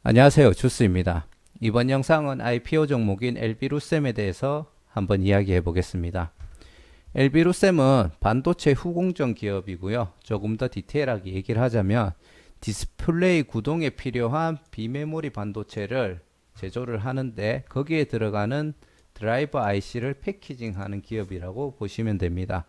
안녕하세요. 주스입니다. 이번 영상은 IPO 종목인 LB루셈에 대해서 한번 이야기해 보겠습니다. LB루셈은 반도체 후공정 기업이고요. 조금 더 디테일하게 얘기를 하자면 디스플레이 구동에 필요한 비메모리 반도체를 제조를 하는데 거기에 들어가는 드라이버 IC를 패키징하는 기업이라고 보시면 됩니다.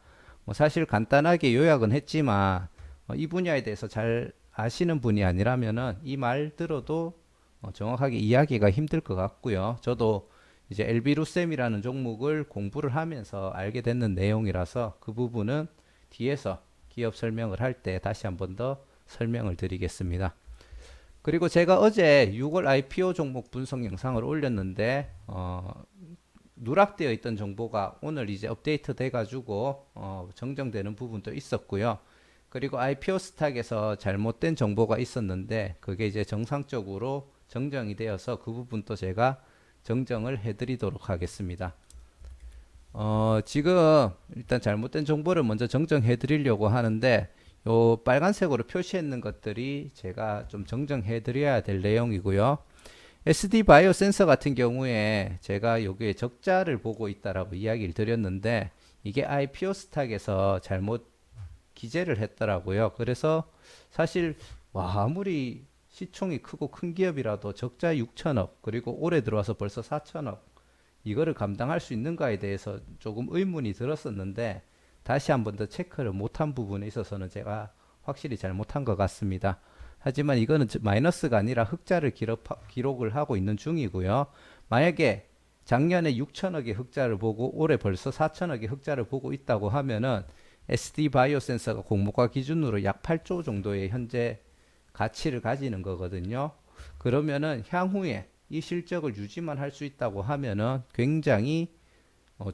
사실 간단하게 요약은 했지만 이 분야에 대해서 잘 아시는 분이 아니라면은 이 말 들어도 정확하게 이야기가 힘들 것 같고요. 저도 이제 LB루셈이라는 종목을 공부를 하면서 알게 됐는 내용이라서 그 부분은 뒤에서 기업 설명을 할 때 다시 한번 더 설명을 드리겠습니다. 그리고 제가 어제 6월 IPO 종목 분석 영상을 올렸는데 누락되어 있던 정보가 오늘 이제 업데이트 돼가지고 정정되는 부분도 있었고요. 그리고 IPO 스탁에서 잘못된 정보가 있었는데 그게 이제 정상적으로 정정이 되어서 그 부분도 제가 정정을 해드리도록 하겠습니다. 지금 일단 잘못된 정보를 먼저 정정해 드리려고 하는데 요 빨간색으로 표시했는 것들이 제가 좀 정정해 드려야 될 내용이고요. SD 바이오 센서 같은 경우에 제가 여기에 적자를 보고 있다라고 이야기를 드렸는데 이게 IPO 스탁에서 잘못 기재를 했더라고요. 그래서 사실 아무리 시총이 크고 큰 기업이라도 적자 6천억 그리고 올해 들어와서 벌써 4천억 이거를 감당할 수 있는가에 대해서 조금 의문이 들었었는데 다시 한번 더 체크를 못한 부분에 있어서는 제가 확실히 잘못한 것 같습니다. 하지만 이거는 마이너스가 아니라 흑자를 기록을 하고 있는 중이고요. 만약에 작년에 6천억의 흑자를 보고 올해 벌써 4천억의 흑자를 보고 있다고 하면은 SD 바이오 센서가 공모가 기준으로 약 8조 정도의 현재 가치를 가지는 거거든요. 그러면은 향후에 이 실적을 유지만 할 수 있다고 하면은 굉장히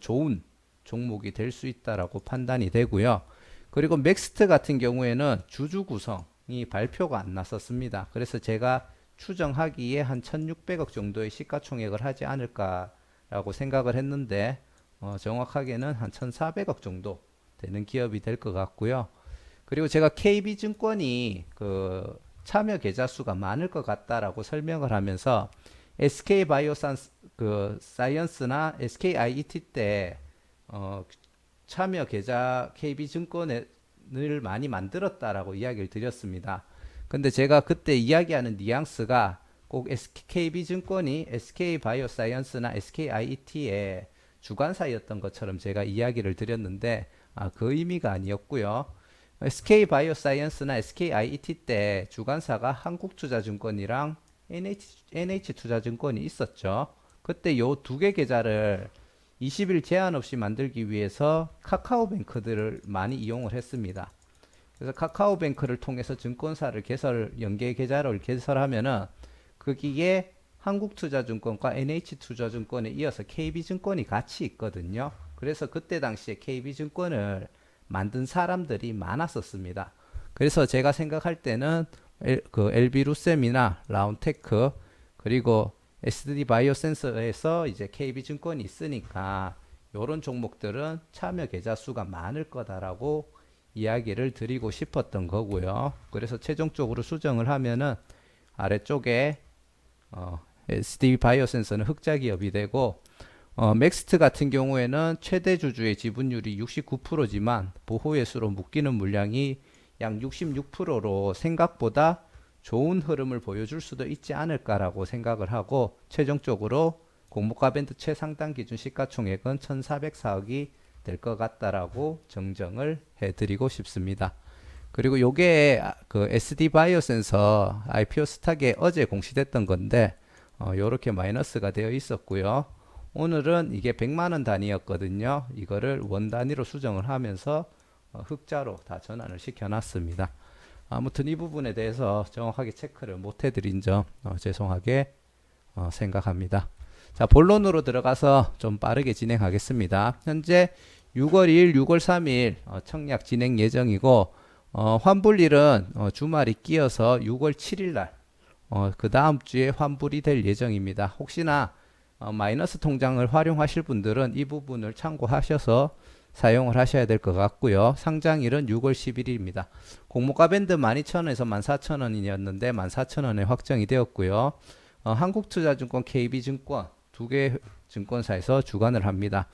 좋은 종목이 될 수 있다라고 판단이 되고요. 그리고 맥스트 같은 경우에는 주주 구성이 발표가 안 났었습니다. 그래서 제가 추정하기에 한 1600억 정도의 시가총액을 하지 않을까라고 생각을 했는데 정확하게는 한 1400억 정도 되는 기업이 될 것 같고요. 그리고 제가 KB증권이 그 참여 계좌 수가 많을 것 같다라고 설명을 하면서 SK 사이언스나 SK IET 때 참여 계좌 KB증권을 많이 만들었다라고 이야기를 드렸습니다. 근데 제가 그때 이야기하는 뉘앙스가 꼭 KB증권이 SK 바이오사이언스나 SK IET의 주관사였던 것처럼 제가 이야기를 드렸는데 그 의미가 아니었고요. SK 바이오사이언스나 SK IET 때 주관사가 한국투자증권이랑 NH투자증권이 있었죠. 그때 요 두 개 계좌를 20일 제한 없이 만들기 위해서 카카오뱅크들을 많이 이용을 했습니다. 그래서 카카오뱅크를 통해서 증권사를 연계 계좌를 개설하면은 거기에 한국투자증권과 NH투자증권에 이어서 KB증권이 같이 있거든요. 그래서 그때 당시에 KB증권을 만든 사람들이 많았었습니다. 그래서 제가 생각할 때는 그 LB루셈이나 라운테크 그리고 SD 바이오센서에서 이제 KB증권이 있으니까 이런 종목들은 참여 계좌 수가 많을 거다라고 이야기를 드리고 싶었던 거고요. 그래서 최종적으로 수정을 하면은 아래쪽에 SD 바이오센서는 흑자 기업이 되고 맥스트 같은 경우에는 최대 주주의 지분율이 69%지만 보호예수로 묶이는 물량이 약 66%로 생각보다 좋은 흐름을 보여줄 수도 있지 않을까라고 생각을 하고 최종적으로 공모가 밴드 최상단 기준 시가총액은 1,404억이 될 것 같다라고 정정을 해드리고 싶습니다. 그리고 요게 그 SD 바이오 센서 IPO 스탁에 어제 공시됐던 건데 요렇게 마이너스가 되어 있었고요. 오늘은 이게 100만원 단위였거든요. 이거를 원 단위로 수정을 하면서 흑자로 다 전환을 시켜놨습니다. 아무튼 이 부분에 대해서 정확하게 체크를 못 해드린 점 죄송하게 생각합니다. 자, 본론으로 들어가서 좀 빠르게 진행하겠습니다. 현재 6월 2일, 6월 3일 청약 진행 예정이고 환불일은 주말이 끼어서 6월 7일 날 그 다음 주에 환불이 될 예정입니다. 혹시나 마이너스 통장을 활용하실 분들은 이 부분을 참고하셔서 사용을 하셔야 될 것 같고요. 상장일은 6월 11일입니다. 공모가 밴드 12,000원에서 14,000원이었는데 14,000원에 확정이 되었고요. 한국투자증권, KB증권 두 개 증권사에서 주관을 합니다.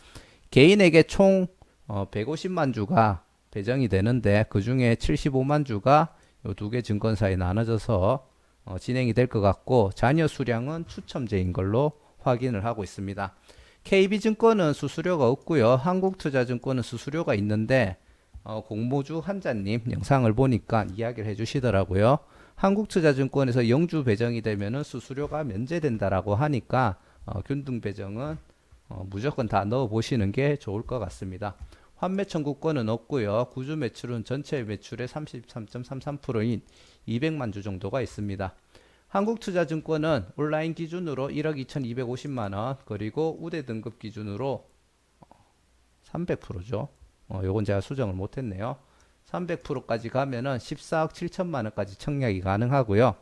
개인에게 총 150만 주가 배정이 되는데 그 중에 75만 주가 이 두 개 증권사에 나눠져서 진행이 될 것 같고 잔여 수량은 추첨제인 걸로 확인을 하고 있습니다. KB증권은 수수료가 없고요. 한국투자증권은 수수료가 있는데 공모주 한자님 영상을 보니까 이야기를 해주시더라고요. 한국투자증권에서 영주 배정이 되면은 수수료가 면제된다라고 하니까 균등 배정은 무조건 다 넣어 보시는 게 좋을 것 같습니다. 환매 청구권은 없고요. 구주 매출은 전체 매출의 33.33%인 200만 주 정도가 있습니다. 한국투자증권은 온라인 기준으로 1억 2,250만원, 그리고 우대 등급 기준으로 300%죠. 요건 제가 수정을 못했네요. 300%까지 가면은 14억 7천만원까지 청약이 가능하고요.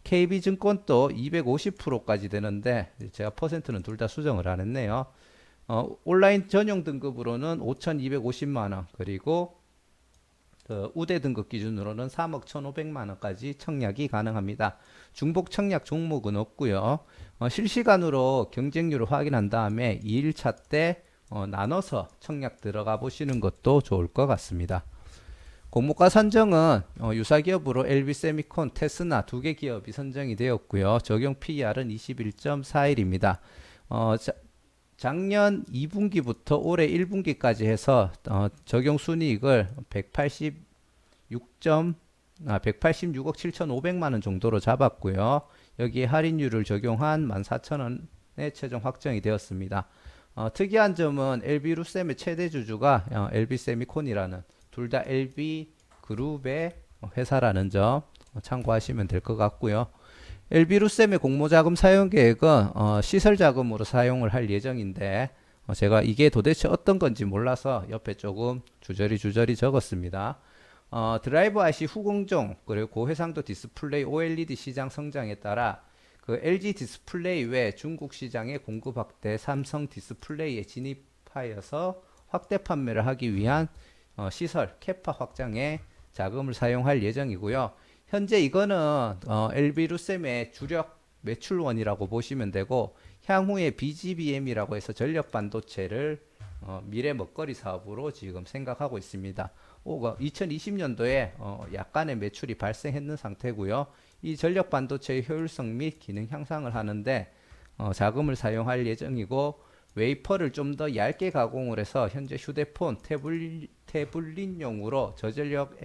KB증권도 250%까지 되는데 제가 퍼센트는 둘 다 수정을 안 했네요. 온라인 전용 등급으로는 5,250만원, 그리고 우대 등급 기준으로는 3억 1,500만원까지 청약이 가능합니다. 중복 청약 종목은 없고요. 실시간으로 경쟁률을 확인한 다음에 2일차 때 나눠서 청약 들어가 보시는 것도 좋을 것 같습니다. 공모가 선정은 유사기업으로 LB세미콘, 테스나 두 개 기업이 선정이 되었고요. 적용 PER은 21.41입니다. 작년 2분기부터 올해 1분기까지 해서 적용 순이익을 186억 7,500만원 정도로 잡았고요. 여기에 할인율을 적용한 14,000원에 최종 확정이 되었습니다. 특이한 점은 LB루셈의 최대 주주가 LB세미콘이라는 둘 다 LB그룹의 회사라는 점 참고하시면 될 것 같고요. LB루셈의 공모자금 사용 계획은 시설 자금으로 사용을 할 예정인데 제가 이게 도대체 어떤 건지 몰라서 옆에 조금 주저리 적었습니다. 드라이버 IC 후공정 그리고 고해상도 디스플레이 OLED 시장 성장에 따라 그 LG 디스플레이 외 중국 시장의 공급 확대, 삼성 디스플레이에 진입하여서 확대 판매를 하기 위한 시설 캐파 확장에 자금을 사용할 예정이고요. 현재 이거는 LB루셈의 주력 매출원이라고 보시면 되고 향후에 BGBM이라고 해서 전력 반도체를 미래 먹거리 사업으로 지금 생각하고 있습니다. 2020년도에 약간의 매출이 발생했는 상태고요. 이 전력 반도체의 효율성 및 기능 향상을 하는데 자금을 사용할 예정이고 웨이퍼를 좀 더 얇게 가공을 해서 현재 휴대폰, 태블릿용으로 저전력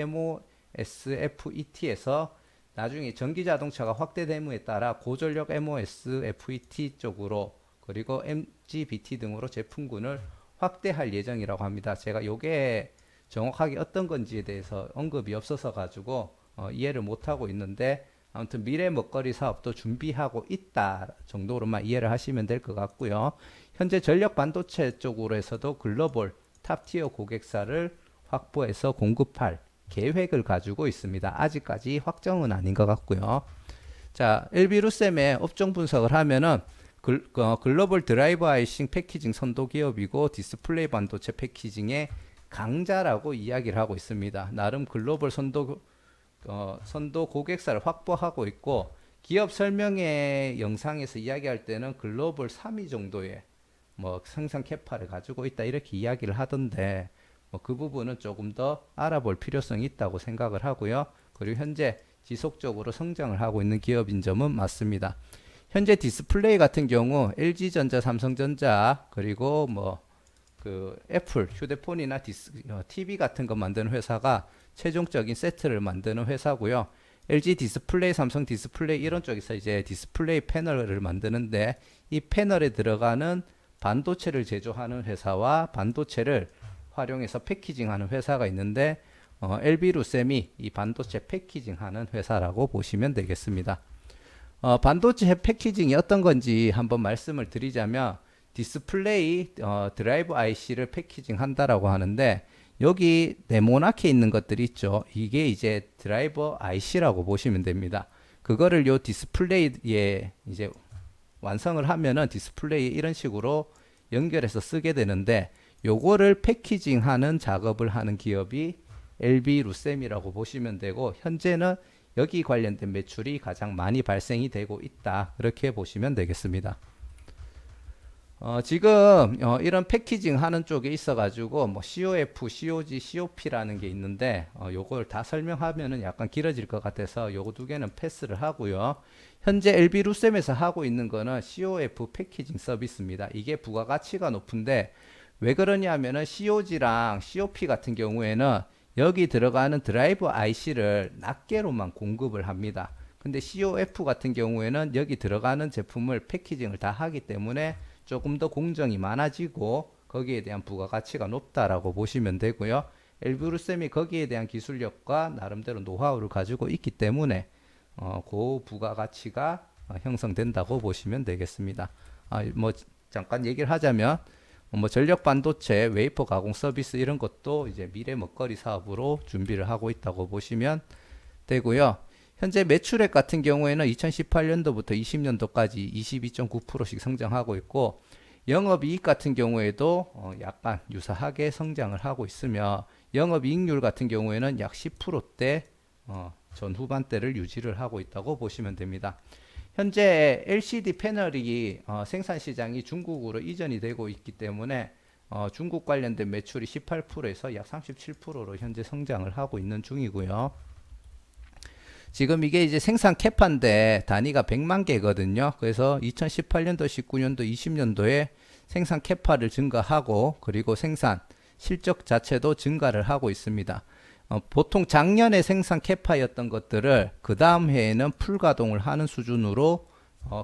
MOSFET에서 나중에 전기자동차가 확대됨에 따라 고전력 MOSFET 쪽으로 그리고 MGBT 등으로 제품군을 확대할 예정이라고 합니다. 제가 요게 정확하게 어떤 건지에 대해서 언급이 없어서 가지고 이해를 못하고 있는데 아무튼 미래 먹거리 사업도 준비하고 있다 정도로만 이해를 하시면 될 것 같고요. 현재 전력 반도체 쪽으로 해서도 글로벌 탑티어 고객사를 확보해서 공급할 계획을 가지고 있습니다. 아직까지 확정은 아닌 것 같고요. 자, LB루셈의 업종 분석을 하면은 글로벌 드라이버 아이싱 패키징 선도 기업이고 디스플레이 반도체 패키징의 강자라고 이야기를 하고 있습니다. 나름 글로벌 선도 고객사를 확보하고 있고 기업 설명회 영상에서 이야기할 때는 글로벌 3위 정도의 생산 캐파를 가지고 있다 이렇게 이야기를 하던데 그 부분은 조금 더 알아볼 필요성이 있다고 생각을 하고요. 그리고 현재 지속적으로 성장을 하고 있는 기업인 점은 맞습니다. 현재 디스플레이 같은 경우 LG전자, 삼성전자 그리고 애플 휴대폰이나 TV 같은 거 만드는 회사가 최종적인 세트를 만드는 회사고요. LG 디스플레이, 삼성 디스플레이 이런 쪽에서 이제 디스플레이 패널을 만드는데 이 패널에 들어가는 반도체를 제조하는 회사와 반도체를 활용해서 패키징하는 회사가 있는데 LB루셈이 이 반도체 패키징하는 회사라고 보시면 되겠습니다. 반도체 패키징이 어떤 건지 한번 말씀을 드리자면 디스플레이 드라이브 IC를 패키징 한다라고 하는데 여기 네모나게 있는 것들이 있죠. 이게 이제 드라이버 IC라고 보시면 됩니다. 그거를 요 디스플레이에 이제 완성을 하면은 디스플레이 이런 식으로 연결해서 쓰게 되는데 요거를 패키징하는 작업을 하는 기업이 LB 루셈이라고 보시면 되고, 현재는 여기 관련된 매출이 가장 많이 발생이 되고 있다, 그렇게 보시면 되겠습니다. 지금 이런 패키징 하는 쪽에 있어 가지고 뭐 COF, COG, COP라는 게 있는데 요걸 다 설명하면은 약간 길어질 것 같아서 요거 두 개는 패스를 하고요. 현재 LB 루셈에서 하고 있는 거는 COF 패키징 서비스입니다. 이게 부가가치가 높은데, 왜 그러냐면은 COG랑 COP 같은 경우에는 여기 들어가는 드라이브 IC를 낱개로만 공급을 합니다. 근데 COF 같은 경우에는 여기 들어가는 제품을 패키징을 다 하기 때문에 조금 더 공정이 많아지고 거기에 대한 부가가치가 높다라고 보시면 되고요. 엘브루셈이 거기에 대한 기술력과 나름대로 노하우를 가지고 있기 때문에 그 부가가치가 형성된다고 보시면 되겠습니다. 뭐 잠깐 얘기를 하자면 뭐 전력 반도체, 웨이퍼 가공 서비스 이런 것도 이제 미래 먹거리 사업으로 준비를 하고 있다고 보시면 되고요. 현재 매출액 같은 경우에는 2018년도부터 20년도까지 22.9%씩 성장하고 있고, 영업이익 같은 경우에도 약간 유사하게 성장을 하고 있으며, 영업이익률 같은 경우에는 약 10%대 전후반대를 유지를 하고 있다고 보시면 됩니다. 현재 LCD 패널이 생산 시장이 중국으로 이전이 되고 있기 때문에 중국 관련된 매출이 18%에서 약 37%로 현재 성장을 하고 있는 중이고요. 지금 이게 이제 생산 캐파인데 단위가 100만 개거든요. 그래서 2018년도, 19년도, 20년도에 생산 캐파를 증가하고, 그리고 생산 실적 자체도 증가를 하고 있습니다. 보통 작년에 생산 캐파였던 것들을 그 다음 해에는 풀 가동을 하는 수준으로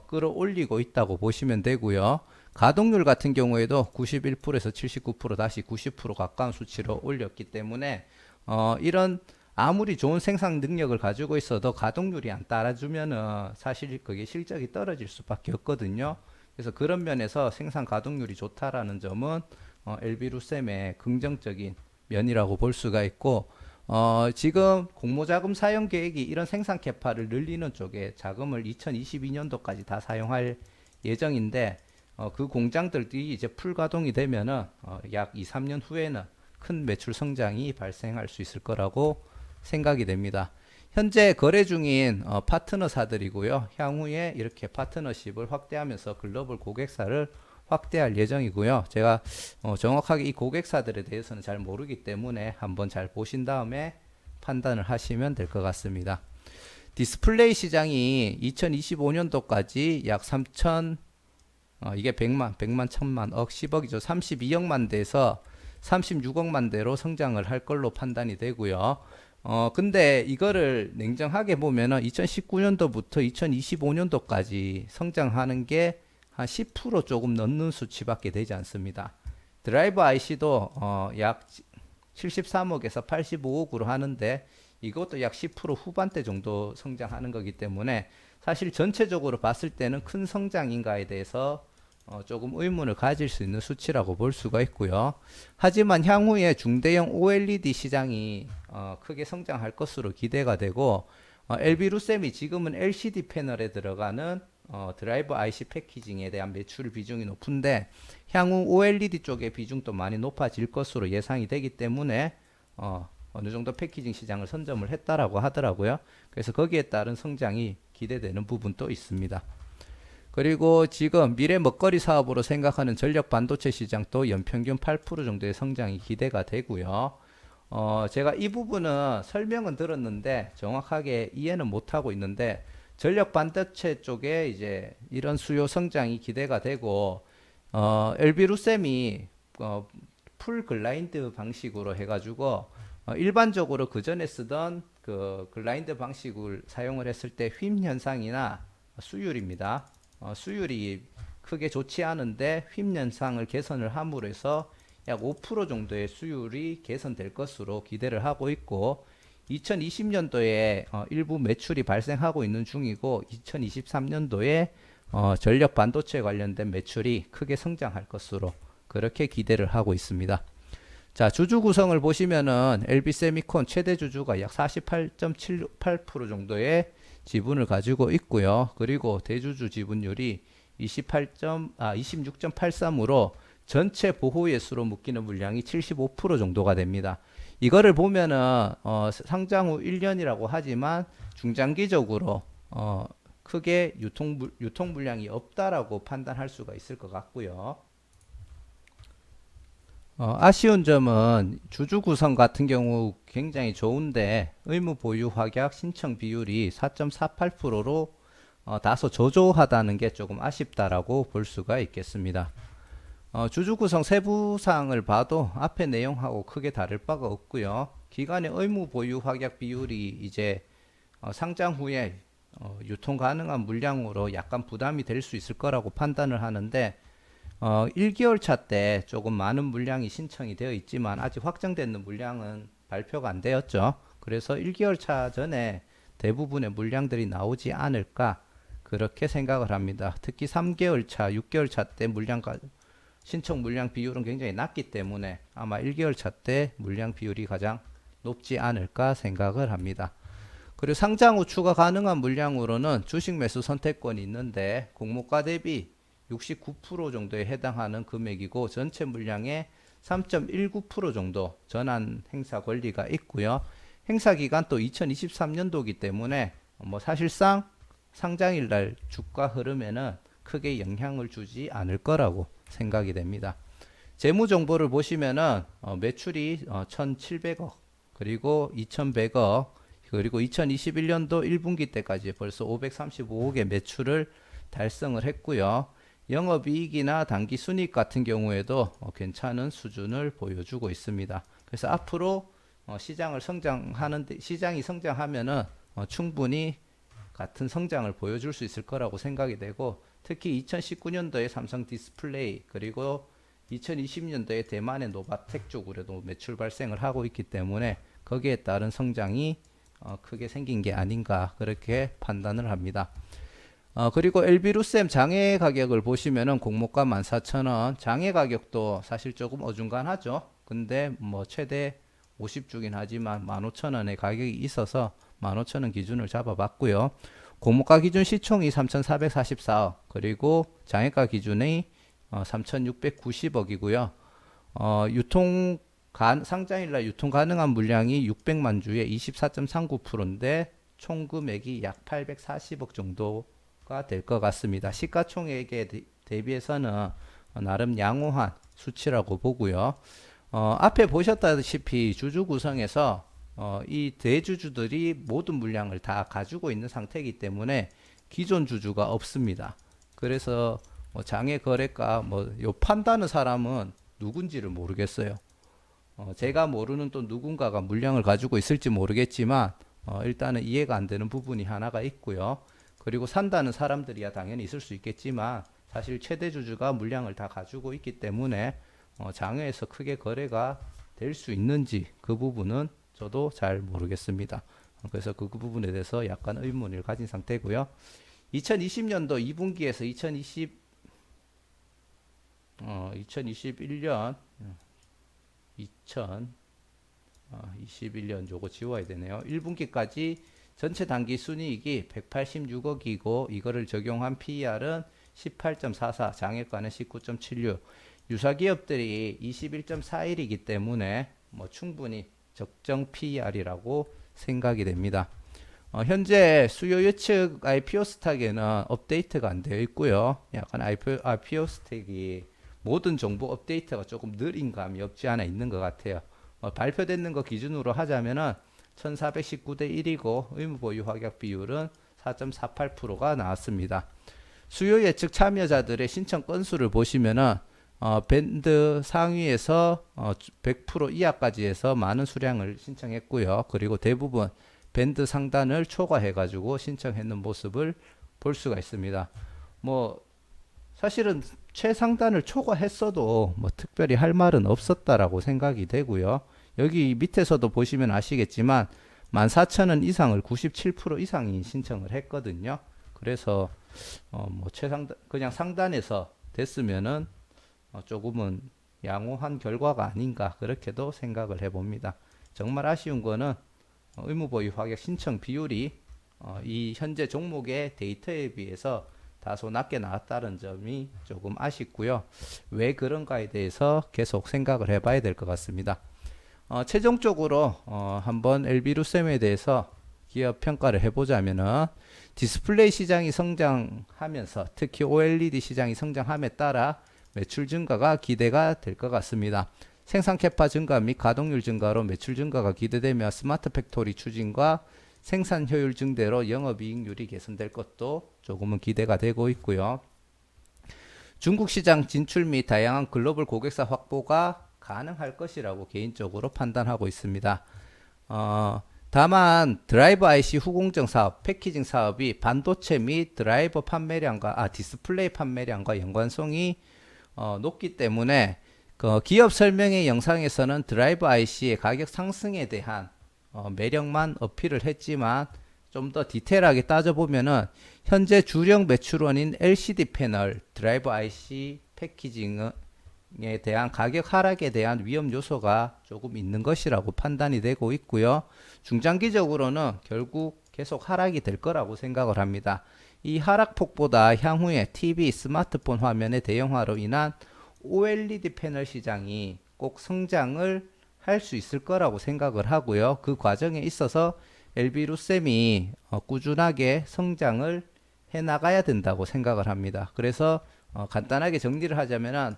끌어올리고 있다고 보시면 되고요. 가동률 같은 경우에도 91%에서 79% 다시 90% 가까운 수치로 올렸기 때문에 이런 아무리 좋은 생산 능력을 가지고 있어도 가동률이 안 따라주면은 사실 그게 실적이 떨어질 수밖에 없거든요. 그래서 그런 면에서 생산 가동률이 좋다라는 점은 LB루셈의 긍정적인 면이라고 볼 수가 있고, 지금 공모자금 사용 계획이 이런 생산 캐파를 늘리는 쪽에 자금을 2022년도까지 다 사용할 예정인데, 그 공장들이 이제 풀 가동이 되면은 약 2, 3년 후에는 큰 매출 성장이 발생할 수 있을 거라고 생각이 됩니다. 현재 거래 중인 파트너사들이고요. 향후에 이렇게 파트너십을 확대하면서 글로벌 고객사를 확대할 예정이고요. 제가 정확하게 이 고객사들에 대해서는 잘 모르기 때문에 한번 잘 보신 다음에 판단을 하시면 될 것 같습니다. 디스플레이 시장이 2025년도까지 약 3천, 이게 100만, 1000만, 억, 10억이죠. 32억만 대에서 36억만 대로 성장을 할 걸로 판단이 되고요. 근데 이거를 냉정하게 보면은 2019년도부터 2025년도까지 성장하는 게 한 10% 조금 넘는 수치밖에 되지 않습니다. 드라이브 IC도 약 73억에서 85억으로 하는데 이것도 약 10% 후반대 정도 성장하는 거기 때문에 사실 전체적으로 봤을 때는 큰 성장인가에 대해서 조금 의문을 가질 수 있는 수치라고 볼 수가 있고요. 하지만 향후에 중대형 OLED 시장이 크게 성장할 것으로 기대가 되고, LB루셈이 지금은 LCD 패널에 들어가는 드라이브 IC 패키징에 대한 매출 비중이 높은데, 향후 OLED 쪽의 비중도 많이 높아질 것으로 예상이 되기 때문에 어느 정도 패키징 시장을 선점을 했다라고 하더라고요. 그래서 거기에 따른 성장이 기대되는 부분도 있습니다. 그리고 지금 미래 먹거리 사업으로 생각하는 전력 반도체 시장도 연평균 8% 정도의 성장이 기대가 되고요. 제가 이 부분은 설명은 들었는데 정확하게 이해는 못하고 있는데, 전력 반도체 쪽에 이제 이런 수요 성장이 기대가 되고, LB루셈이 풀 글라인드 방식으로 해가지고 일반적으로 그 전에 쓰던 그 글라인드 방식을 사용을 했을 때 휨 현상이나 수율입니다. 수율이 크게 좋지 않은데 휨 현상을 개선을 함으로 해서 약 5% 정도의 수율이 개선될 것으로 기대를 하고 있고, 2020년도에 일부 매출이 발생하고 있는 중이고, 2023년도에 전력 반도체 관련된 매출이 크게 성장할 것으로 그렇게 기대를 하고 있습니다. 자, 주주 구성을 보시면은 LB세미콘 최대 주주가 약 48.78% 정도의 지분을 가지고 있고요. 그리고 대주주 지분율이 26.83으로 전체 보호예수로 묶이는 물량이 75% 정도가 됩니다. 이거를 보면은 상장 후 1년이라고 하지만 중장기적으로 크게 유통 물량이 없다라고 판단할 수가 있을 것 같고요. 아쉬운 점은 주주 구성 같은 경우 굉장히 좋은데 의무 보유 확약 신청 비율이 4.48%로 다소 저조하다는 게 조금 아쉽다라고 볼 수가 있겠습니다. 주주 구성 세부 사항을 봐도 앞에 내용하고 크게 다를 바가 없고요. 기관의 의무 보유 확약 비율이 이제 상장 후에 유통 가능한 물량으로 약간 부담이 될 수 있을 거라고 판단을 하는데 1개월 차 때 조금 많은 물량이 신청이 되어 있지만 아직 확정되는 물량은 발표가 안 되었죠. 그래서 1개월 차 전에 대부분의 물량들이 나오지 않을까 그렇게 생각을 합니다. 특히 3개월 차, 6개월 차 때 신청 물량 비율은 굉장히 낮기 때문에 아마 1개월 차 때 물량 비율이 가장 높지 않을까 생각을 합니다. 그리고 상장 후 추가 가능한 물량으로는 주식 매수 선택권이 있는데 공모가 대비 69% 정도에 해당하는 금액이고 전체 물량의 3.19% 정도 전환 행사 권리가 있고요. 행사 기간 또 2023년도이기 때문에 사실상 상장일 날 주가 흐름에는 크게 영향을 주지 않을 거라고 생각이 됩니다. 재무 정보를 보시면은 매출이 1,700억 그리고 2,100억 그리고 2021년도 1분기 때까지 벌써 535억의 매출을 달성을 했고요. 영업이익이나 당기순이익 같은 경우에도 괜찮은 수준을 보여주고 있습니다. 그래서 앞으로 시장이 성장하면은 충분히 같은 성장을 보여줄 수 있을 거라고 생각이 되고 특히 2019년도에 삼성 디스플레이 그리고 2020년도에 대만의 노바텍 쪽으로도 매출 발생을 하고 있기 때문에 거기에 따른 성장이 크게 생긴 게 아닌가 그렇게 판단을 합니다. 그리고 LB루셈 장외 가격을 보시면은 공모가 14,000원, 장외 가격도 사실 조금 어중간하죠. 근데 최대 50주긴 하지만 15,000원의 가격이 있어서 15,000원 기준을 잡아봤고요. 공모가 기준 시총이 3,444억, 그리고 장외가 기준이 3,690억이고요. 상장일날 유통 가능한 물량이 600만 주에 24.39%인데 총 금액이 약 840억 정도가 될 것 같습니다. 시가총액에 대비해서는 나름 양호한 수치라고 보고요. 앞에 보셨다시피 주주 구성에서 이 대주주들이 모든 물량을 다 가지고 있는 상태이기 때문에 기존 주주가 없습니다. 그래서 장외 거래가 요 판다는 사람은 누군지를 모르겠어요. 제가 모르는 또 누군가가 물량을 가지고 있을지 모르겠지만 일단은 이해가 안 되는 부분이 하나가 있고요. 그리고 산다는 사람들이야 당연히 있을 수 있겠지만 사실 최대 주주가 물량을 다 가지고 있기 때문에 장외에서 크게 거래가 될 수 있는지 그 부분은 저도 잘 모르겠습니다. 그래서 그 부분에 대해서 약간 의문을 가진 상태고요. 2020년도 2분기에서 2021년 2021년 요거 지워야 되네요. 1분기까지 전체 당기 순이익이 186억이고 이거를 적용한 PER은 18.44, 장외가는 19.76. 유사기업들이 21.41이기 때문에 충분히 적정 PER이라고 생각이 됩니다. 현재 수요 예측 IPO 스탁에는 업데이트가 안 되어 있고요. 약간 IPO 스택이 모든 정보 업데이트가 조금 느린 감이 없지 않아 있는 것 같아요. 발표되는 거 기준으로 하자면은 1419대 1이고 의무 보유 확약 비율은 4.48%가 나왔습니다. 수요 예측 참여자들의 신청 건수를 보시면은 밴드 상위에서 100% 이하까지 해서 많은 수량을 신청했고요. 그리고 대부분 밴드 상단을 초과해 가지고 신청했는 모습을 볼 수가 있습니다. 사실은 최상단을 초과했어도 특별히 할 말은 없었다라고 생각이 되고요. 여기 밑에서도 보시면 아시겠지만 14,000원 이상을 97% 이상이 신청을 했거든요. 그래서 그냥 상단에서 됐으면은 조금은 양호한 결과가 아닌가 그렇게도 생각을 해봅니다. 정말 아쉬운 거는 의무보유 확약 신청 비율이 이 현재 종목의 데이터에 비해서 다소 낮게 나왔다는 점이 조금 아쉽고요. 왜 그런가에 대해서 계속 생각을 해봐야 될 것 같습니다. 최종적으로 한번 LB루셈에 대해서 기업 평가를 해보자면은 디스플레이 시장이 성장하면서 특히 OLED 시장이 성장함에 따라 매출 증가가 기대가 될 것 같습니다. 생산 캐파 증가 및 가동률 증가로 매출 증가가 기대되며 스마트 팩토리 추진과 생산 효율 증대로 영업이익률이 개선될 것도 조금은 기대가 되고 있고요. 중국 시장 진출 및 다양한 글로벌 고객사 확보가 가능할 것이라고 개인적으로 판단하고 있습니다. 다만 드라이버 IC 후공정 사업, 패키징 사업이 반도체 및 드라이버 판매량과 디스플레이 판매량과 연관성이 높기 때문에 기업 설명회 영상에서는 드라이버 IC의 가격 상승에 대한 매력만 어필을 했지만 좀 더 디테일하게 따져보면은 현재 주력 매출원인 LCD 패널, 드라이버 IC 패키징에 대한 가격 하락에 대한 위험 요소가 조금 있는 것이라고 판단이 되고 있고요. 중장기적으로는 결국 계속 하락이 될 거라고 생각을 합니다. 이 하락폭보다 향후에 TV, 스마트폰 화면의 대형화로 인한 OLED 패널 시장이 꼭 성장을 할 수 있을 거라고 생각을 하고요. 그 과정에 있어서 LB루셈이 꾸준하게 성장을 해 나가야 된다고 생각을 합니다. 그래서 간단하게 정리를 하자면은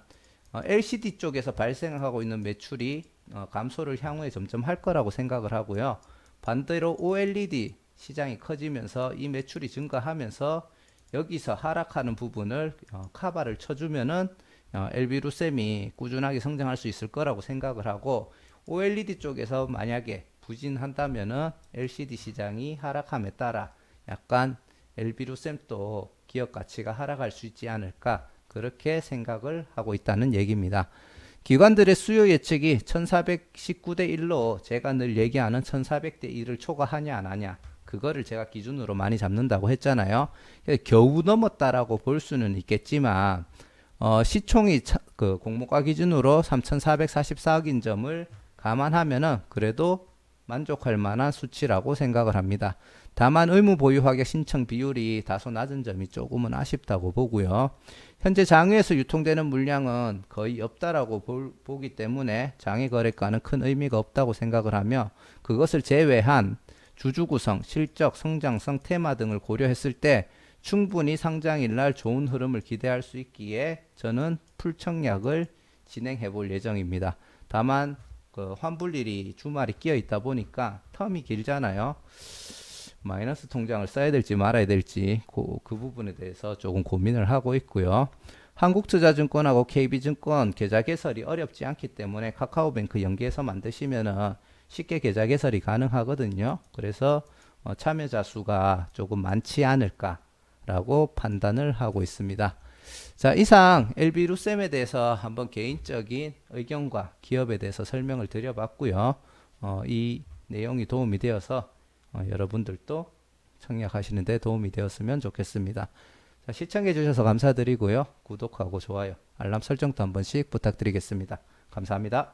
LCD 쪽에서 발생하고 있는 매출이 감소를 향후에 점점 할 거라고 생각을 하고요. 반대로 OLED 시장이 커지면서 이 매출이 증가하면서 여기서 하락하는 부분을 커버를 쳐주면은 LB루셈이 꾸준하게 성장할 수 있을 거라고 생각을 하고, OLED 쪽에서 만약에 부진한다면은 LCD 시장이 하락함에 따라 약간 LB루셈도 기업 가치가 하락할 수 있지 않을까, 그렇게 생각을 하고 있다는 얘기입니다. 기관들의 수요 예측이 1419대 1로 제가 늘 얘기하는 1400대 1을 초과하냐 안 하냐, 그거를 제가 기준으로 많이 잡는다고 했잖아요. 겨우 넘었다라고 볼 수는 있겠지만 시총이 공모가 기준으로 3,444억인 점을 감안하면은 그래도 만족할 만한 수치라고 생각을 합니다. 다만 의무 보유 하격 신청 비율이 다소 낮은 점이 조금은 아쉽다고 보고요. 현재 장외에서 유통되는 물량은 거의 없다라고 보기 때문에 장외 거래가는 큰 의미가 없다고 생각을 하며, 그것을 제외한 주주 구성, 실적, 성장성, 테마 등을 고려했을 때 충분히 상장일 날 좋은 흐름을 기대할 수 있기에 저는 풀청약을 진행해 볼 예정입니다. 다만 환불일이 주말이 끼어 있다 보니까 텀이 길잖아요. 마이너스 통장을 써야 될지 말아야 될지 그 부분에 대해서 조금 고민을 하고 있고요. 한국투자증권하고 KB증권 계좌 개설이 어렵지 않기 때문에 카카오뱅크 연계해서 만드시면은 쉽게 계좌 개설이 가능하거든요. 그래서 참여자 수가 조금 많지 않을까라고 판단을 하고 있습니다. 자, 이상 LB루셈에 대해서 한번 개인적인 의견과 기업에 대해서 설명을 드려봤고요. 이 내용이 도움이 되어서 여러분들도 청약하시는 데 도움이 되었으면 좋겠습니다. 자, 시청해 주셔서 감사드리고요. 구독하고 좋아요, 알람 설정도 한 번씩 부탁드리겠습니다. 감사합니다.